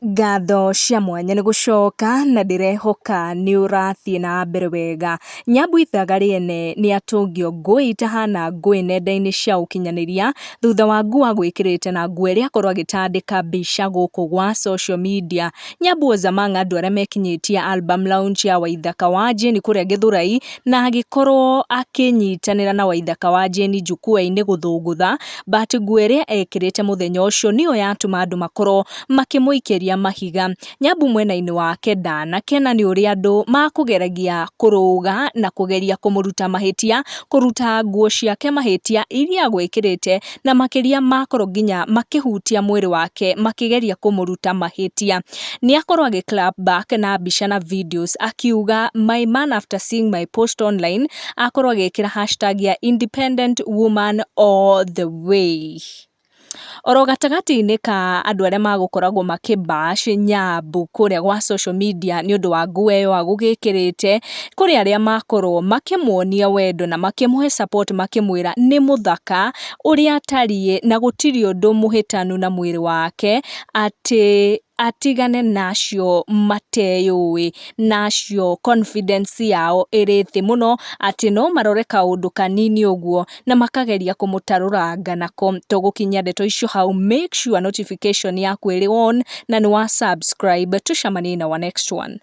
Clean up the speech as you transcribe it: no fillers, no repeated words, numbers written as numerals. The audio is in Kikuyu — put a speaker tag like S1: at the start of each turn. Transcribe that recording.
S1: Ngatho cia mwanya nĩ gũcoka na ndĩrehoka nĩ ũrathiĩ na mbere wega. Nyambu Ithaga Riene nĩ atũngio ngũĩ itahana ngũĩ nenda-inĩ cia ũkinyanĩria thutha wa Ngui gwĩkĩrĩte na nguo ĩrĩa akorwo agĩtandĩka mbica gũkũ gwa social media. Nyambu was among andũ arĩa mekinyĩtie album launch ya Ithaga wa Jane kũrĩa Gĩthũrai na agĩkorwo akĩnyitanĩra na Ithaga wa Jane njukua-inĩ gũthũngũtha, but nguo ĩrĩa ekĩrĩte mũthenya ũcio nĩyo yatũma andũ makorwo makĩmũikĩria mahiga. Nyambu mwena-inĩ wake ndanakena nĩ ũrĩa andũ makũgeragia kũrũga na kũgeria kũmũruta mahĩtia, kũruta nguo ciake mahĩtia iria agwĩkĩrĩte na makĩria makorwo nginya makĩhutia mwĩrĩ wake makĩgeria kũmũruta mahĩtia. Nĩ akorwo clap back na mbica na videos akiuga my man after seeing my post online, akorwo agĩkĩra hashtag ya independent woman all the way. Oro gatagatĩ-inĩ ka andũ arĩa magũkoragwo makĩbash Nyambu kũrĩa gwa social media nĩ ũndũ wa nguo ĩyo agũgĩkĩrĩte, kũrĩ arĩa makorwo makĩmuonia wendo na makĩmũhe support makĩmwĩra nĩ mũthaka ũrĩa atariĩ na gũtirĩ ũndũ mũhĩtanu na mwĩrĩ wake, atĩ atigane nacio mateyũĩ, nacio confidence yao ĩrĩ thĩ mũno, atĩ no marore kaũndũ kanini ũguo na makageria kũmũtarũranga nako. Tũgũkinyia ndeto icio hau, make sure notification yaku ĩrĩ on na nĩ wa subscribe. Tucemanie in our next one.